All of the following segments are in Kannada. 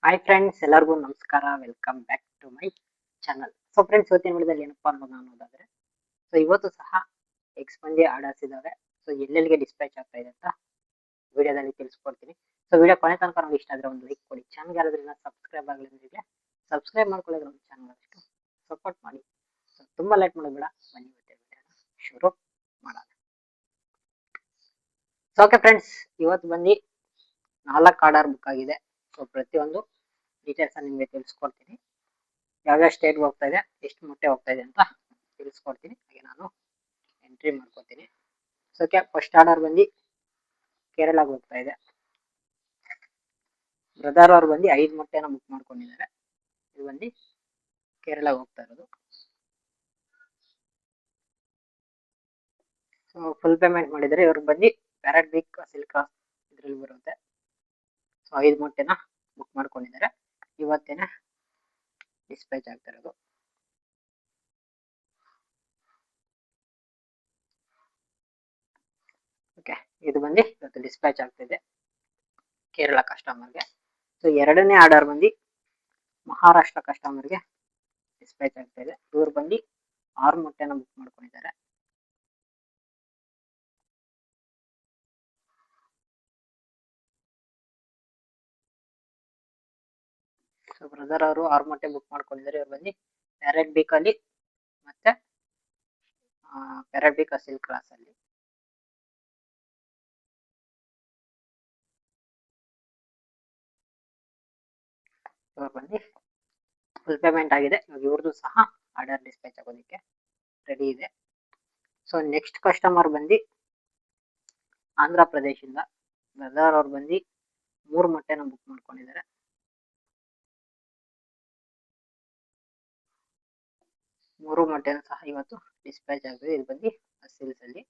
ಹಾಯ್ ಫ್ರೆಂಡ್ಸ್, ಎಲ್ಲರಿಗೂ ನಮಸ್ಕಾರ. Welcome back to my channel. So friends, ಇವತ್ತಿನ ವಿಡಿಯೋದಲ್ಲಿ ಏನಪ್ಪಾ ಅನ್ನೋದಾದ್ರೆ, ಸೊ ಇವತ್ತು ಸಹ ಎಕ್ಸ್ಪಂಜಿ ಆರ್ಡರ್ಸ್ ಇದಾವೆ. ಸೊ ಎಲ್ಲೆಲ್ಲಿಗೆ ಡಿಸ್ಪ್ಯಾಚ್ ಆಗ್ತಾ ಇದೆ ಅಂತ ವಿಡಿಯೋದಲ್ಲಿ ತಿಳಿಸ್ಕೊಡ್ತೀನಿ. ಸೊ ವಿಡಿಯೋ ಕೊನೆ ತನಕ ನೋಡಿ, ಇಷ್ಟ ಆದ್ರೆ ಒಂದು ಲೈಕ್ ಕೊಡಿ. ಚಾನಲ್ ಯಾರಾದ್ರಿಂದ ಸಬ್ಸ್ಕ್ರೈಬ್ ಆಗಲಿಲ್ಲ ಸಬ್ಸ್ಕ್ರೈಬ್ ಮಾಡ್ಕೊಳ್ಳೋದು ನಮ್ಮ ಚಾನಲ್ ಅಷ್ಟು ಸಪೋರ್ಟ್ ಮಾಡಿ. ಸೊ ತುಂಬಾ ಲೇಟ್ ಮಾಡೋದು ಬೇಡ, ಬನ್ನಿ ಇವತ್ತಿನ ವಿಡಿಯೋನ ಶುರು ಮಾಡೋಣ. ಸೊ ಓಕೆ ಫ್ರೆಂಡ್ಸ್, ಇವತ್ತು ಬಂದು 4 ಆರ್ಡರ್ ಬುಕ್ ಆಗಿದೆ. ಸೊ ಪ್ರತಿಯೊಂದು ಡೀಟೇಲ್ಸ್ ನಿಮಗೆ ತಿಳಿಸ್ಕೊಡ್ತೀನಿ. ಯಾವ್ಯಾವ ಸ್ಟೇಟ್ಗೆ ಹೋಗ್ತಾ ಇದೆ, ಎಷ್ಟು ಮೊಟ್ಟೆ ಹೋಗ್ತಾ ಇದೆ ಅಂತ ತಿಳಿಸ್ಕೊಡ್ತೀನಿ. ಹಾಗೆ ನಾನು ಎಂಟ್ರಿ ಮಾಡ್ಕೊತೀನಿ. ಸೊ ಫಸ್ಟ್ ಆರ್ಡರ್ ಬಂದು ಕೇರಳಗೆ ಹೋಗ್ತಾ ಇದೆ. ಬ್ರದರ್ ಅವ್ರು ಬಂದು 5 ಮೊಟ್ಟೆನ ಬುಕ್ ಮಾಡ್ಕೊಂಡಿದ್ದಾರೆ. ಇದು ಬಂದು ಕೇರಳಗೆ ಹೋಗ್ತಾ ಇರೋದು. ಸೊ ಫುಲ್ ಪೇಮೆಂಟ್ ಮಾಡಿದರೆ ಇವ್ರಿಗೆ ಬಂದು ಪ್ಯಾರೆಟ್ ವೀಕ್ ಸಿಲ್ಕ್ ಇದ್ರಲ್ಲಿ ಬರುತ್ತೆ. ಸೊ 5 ಮೊಟ್ಟೆನ ಬುಕ್ ಮಾಡ್ಕೊಂಡಿದ್ದಾರೆ. ಇವತ್ತೇನೆ ಡಿಸ್ಪ್ಯಾಚ್ ಆಗ್ತಾ ಇರೋದು. ಓಕೆ, ಇದು ಬಂದು ಇವತ್ತು ಡಿಸ್ಪ್ಯಾಚ್ ಆಗ್ತಿದೆ ಕೇರಳ ಕಸ್ಟಮರ್ಗೆ. ಸೊ ಎರಡನೇ ಆರ್ಡರ್ ಬಂದು ಮಹಾರಾಷ್ಟ್ರ ಕಸ್ಟಮರ್ಗೆ ಡಿಸ್ಪ್ಯಾಚ್ ಆಗ್ತಾ ಇದೆ. ಇವ್ರು ಬಂದು 6 ಮೊಟ್ಟೆನ ಬುಕ್ ಮಾಡ್ಕೊಂಡಿದ್ದಾರೆ. ಸೊ ಬ್ರದರ್ ಅವರು 6 ಮೊಟ್ಟೆ ಬುಕ್ ಮಾಡ್ಕೊಂಡಿದ್ದಾರೆ. ಇವ್ರು ಬಂದು ಪ್ಯಾರೆಟ್ ಬೀಕ್ ಅಲ್ಲಿ ಮತ್ತೆ ಪ್ಯಾರೆಟ್ ಬೀಕ್ ಸಿಲ್ಕ್ ಕ್ರಾಸ್ ಅಲ್ಲಿ. ಇವ್ರು ಬಂದು ಫುಲ್ ಪೇಮೆಂಟ್ ಆಗಿದೆ. ಇವ್ರದ್ದು ಸಹ ಆರ್ಡರ್ ಡಿಸ್ಪ್ಯಾಚ್ ಆಗೋದಕ್ಕೆ ರೆಡಿ ಇದೆ. ಸೊ ನೆಕ್ಸ್ಟ್ ಕಸ್ಟಮರ್ ಬಂದು ಆಂಧ್ರ ಪ್ರದೇಶದಿಂದ. ಬ್ರದರ್ ಅವ್ರು ಬಂದು 3 ಮೊಟ್ಟೆನ ಬುಕ್ ಮಾಡ್ಕೊಂಡಿದ್ದಾರೆ. 3 ಮೊಟ್ಟೆನ ಸಹ ಇವತ್ತು ಡಿಸ್ಪ್ಯಾಚ್ ಆಗಿದೆ. ಇದು ಬಂದು ಸಿಲ್ಸ್ ಅಲ್ಲಿ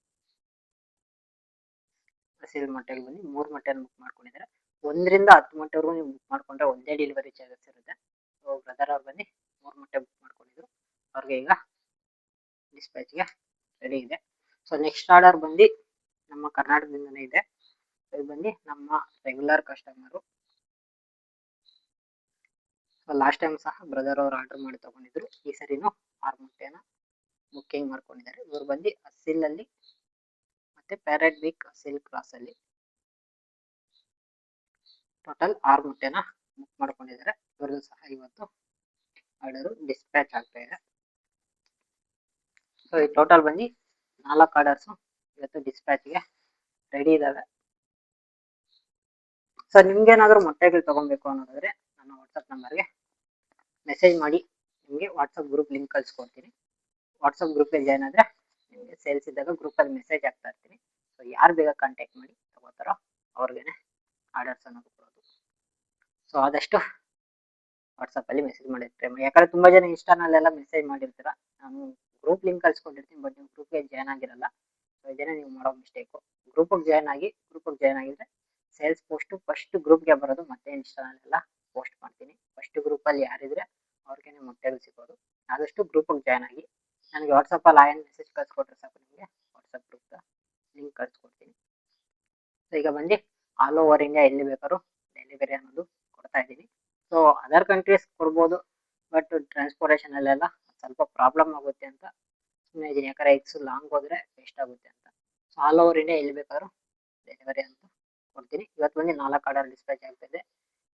ಸೇಲ್ ಮೊಟ್ಟೆಗೆ ಬಂದು 3 ಮೊಟ್ಟೆನ ಬುಕ್ ಮಾಡ್ಕೊಂಡಿದ್ದಾರೆ. 1 ರಿಂದ 10 ಮೊಟ್ಟೆವರೆಗೂ ನೀವು ಬುಕ್ ಮಾಡ್ಕೊಂಡ್ರೆ ಒಂದೇ ಡೆಲಿವರಿ ಚಾರ್ಜಸ್ ಇರುತ್ತೆ. ಸೊ ಬ್ರದರ್ ಅವ್ರು ಬಂದು 3 ಮೊಟ್ಟೆ ಬುಕ್ ಮಾಡ್ಕೊಂಡಿದ್ರು. ಅವ್ರಿಗೆ ಈಗ ಡಿಸ್ಪ್ಯಾಚ್ಗೆ ರೆಡಿ ಇದೆ. ಸೊ ನೆಕ್ಸ್ಟ್ ಆರ್ಡರ್ ಬಂದು ನಮ್ಮ ಕರ್ನಾಟಕದಿಂದನೇ ಇದೆ. ಇದು ಬಂದು ನಮ್ಮ regular customer. So last time ಸಹ ಬ್ರದರ್ ಅವ್ರು ಆರ್ಡರ್ ಮಾಡಿ ತಗೊಂಡಿದ್ರು. ಈ ಸರಿನೂ 6 ಮೊಟ್ಟೆನ ಬುಕ್ಕಿಂಗ್ ಮಾಡ್ಕೊಂಡಿದ್ದಾರೆ. ಇವ್ರು ಬಂದು ಅಸಿಲ್ ಅಲ್ಲಿ ಮತ್ತೆ ಪ್ಯಾರೆಟ್ ವೀಕ್ ಸಿಲ್ಕ್ ಕ್ರಾಸ್ ಅಲ್ಲಿ ಟೋಟಲ್ 6 ಮೊಟ್ಟೆನ ಬುಕ್ ಮಾಡ್ಕೊಂಡಿದ್ದಾರೆ. ಇವ್ರದ್ದು ಸಹ ಇವತ್ತು ಆರ್ಡರ್ ಡಿಸ್ಪ್ಯಾಚ್ ಆಗ್ತಾ ಇದೆ. ಸೊ ಈ ಟೋಟಲ್ ಬಂದು 4 ಆರ್ಡರ್ಸ್ ಇವತ್ತು ಡಿಸ್ಪ್ಯಾಚ್ಗೆ ರೆಡಿ ಇದಾವೆ. ಸೊ ನಿಮ್ಗೇನಾದ್ರೂ ಮೊಟ್ಟೆಗಳು ತಗೊಬೇಕು ಅನ್ನೋದಾದ್ರೆ ನನ್ನ ವಾಟ್ಸಪ್ ನಂಬರ್ಗೆ ಮೆಸೇಜ್ ಮಾಡಿ, ನಿಮಗೆ ವಾಟ್ಸಪ್ ಗ್ರೂಪ್ ಲಿಂಕ್ ಕಳ್ಸ್ಕೊಡ್ತೀನಿ. ವಾಟ್ಸಪ್ ಗ್ರೂಪ್ಗೆ ಜಾಯ್ನ್ ಆದರೆ ನಿಮಗೆ ಸೇಲ್ಸ್ ಇದ್ದಾಗ ಗ್ರೂಪಲ್ಲಿ ಮೆಸೇಜ್ ಆಗ್ತಾ ಇರ್ತೀನಿ. ಸೊ ಯಾರು ಬೇಗ ಕಾಂಟ್ಯಾಕ್ಟ್ ಮಾಡಿ ತಗೋತಾರೋ ಅವ್ರಿಗೇನೆ ಆರ್ಡರ್ಸ್ ಅನ್ನೋದು ಕೊಡೋದು. ಸೊ ಆದಷ್ಟು ವಾಟ್ಸಪ್ಪಲ್ಲಿ ಮೆಸೇಜ್ ಮಾಡಿರ್ತೀವಿ. ಯಾಕಂದ್ರೆ ತುಂಬ ಜನ ಇನ್ಸ್ಟಾನಲ್ಲೆಲ್ಲ ಮೆಸೇಜ್ ಮಾಡಿರ್ತೀರ. ನಾನು ಗ್ರೂಪ್ ಲಿಂಕ್ ಕಳ್ಸ್ಕೊಟ್ಟಿರ್ತೀನಿ, ಬಟ್ ನೀವು ಗ್ರೂಪ್ಗೆ ಜಾಯ್ನ್ ಆಗಿರಲ್ಲ. ಸೊ ಇದನ್ನೇ ನೀವು ಮಾಡೋ ಮಿಸ್ಟೇಕು. ಗ್ರೂಪಿಗೆ ಜಾಯ್ನ್ ಆಗಿದ್ರೆ ಸೇಲ್ಸ್ ಪೋಸ್ಟು ಫಸ್ಟ್ ಗ್ರೂಪ್ಗೆ ಬರೋದು, ಮತ್ತೆ ಇನ್ಸ್ಟಾನಲ್ಲೆಲ್ಲ ಪೋಸ್ಟ್ ಮಾಡ್ತೀನಿ. ಫಸ್ಟ್ ಗ್ರೂಪಲ್ಲಿ ಯಾರಿದ್ರೆ ಅವ್ರಿಗೇನೆ ಮೊಟ್ಟೆಗಳು ಸಿಗೋದು. ಆದಷ್ಟು ಗ್ರೂಪಿಗೆ ಜಾಯ್ನ್ ಆಗಿ. ನನಗೆ ವಾಟ್ಸಪ್ಪಲ್ಲಿ ಆಯನ್ ಮೆಸೇಜ್ ಕಳ್ಸ್ಕೊಟ್ರೆ ಸಾಕು, ನಿಮಗೆ ವಾಟ್ಸಪ್ ಗ್ರೂಪ್ಗೆ ಲಿಂಕ್ ಕಳ್ಸ್ಕೊಡ್ತೀನಿ. ಸೊ ಈಗ ಬಂದು ಆಲ್ ಓವರ್ ಇಂಡಿಯಾ ಎಲ್ಲಿ ಬೇಕಾದ್ರೂ ಡೆಲಿವರಿ ಅನ್ನೋದು ಕೊಡ್ತಾ ಇದ್ದೀನಿ. ಸೊ ಅದರ್ ಕಂಟ್ರೀಸ್ ಕೊಡ್ಬೋದು, ಬಟ್ ಟ್ರಾನ್ಸ್ಪೋರ್ಟೇಷನ್ ಅಲ್ಲೆಲ್ಲ ಸ್ವಲ್ಪ ಪ್ರಾಬ್ಲಮ್ ಆಗುತ್ತೆ ಅಂತ ಸುಮ್ಮನೆ ಇದೀನಿ. ಯಾಕಂದ್ರೆ ಎಕ್ಸ್ ಲಾಂಗ್ ಹೋದ್ರೆ ವೇಸ್ಟ್ ಆಗುತ್ತೆ ಅಂತ. ಸೊ ಆಲ್ ಓವರ್ ಇಂಡಿಯಾ ಎಲ್ಲಿ ಬೇಕಾದ್ರೂ ಡೆಲಿವರಿ ಅಂತ ಕೊಡ್ತೀನಿ. ಇವತ್ತು ಬಂದು 4 ಆರ್ಡರ್ ಡಿಸ್ಪ್ಯಾಚ್ ಆಗ್ತಿದೆ.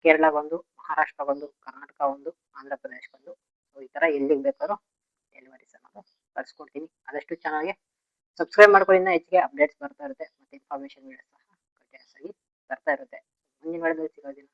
ಕೇರಳ ಒಂದು, ಮಹಾರಾಷ್ಟ್ರ ಒಂದು, ಕರ್ನಾಟಕ ಒಂದು, ಆಂಧ್ರ ಪ್ರದೇಶ ಒಂದು. ಸೊ ಈ ತರ ಎಲ್ಲಿಗೆ ಬೇಕಾದ್ರೂ ಡೆಲಿವರೀಸ್ ಅನ್ನೋದು ಕಳ್ಸ್ಕೊಡ್ತೀನಿ. ಆದಷ್ಟು ಚೆನ್ನಾಗಿ ಸಬ್ಸ್ಕ್ರೈಬ್ ಮಾಡ್ಕೊಳ್ಳಿ. ಹೆಚ್ಚಿಗೆ ಅಪ್ಡೇಟ್ಸ್ ಬರ್ತಾ ಇರುತ್ತೆ, ಮತ್ತೆ ಇನ್ಫಾರ್ಮೇಶನ್ ವೀಡಿಯೋಸ್ ಸಹ ಕಂಟಿನ್ಯೂಸ್ ಆಗಿ ಬರ್ತಾ ಇರುತ್ತೆ. ಮುಂದಿನ ವಿಡಿಯೋದಲ್ಲಿ ಸಿಗೋದಿಲ್ಲ.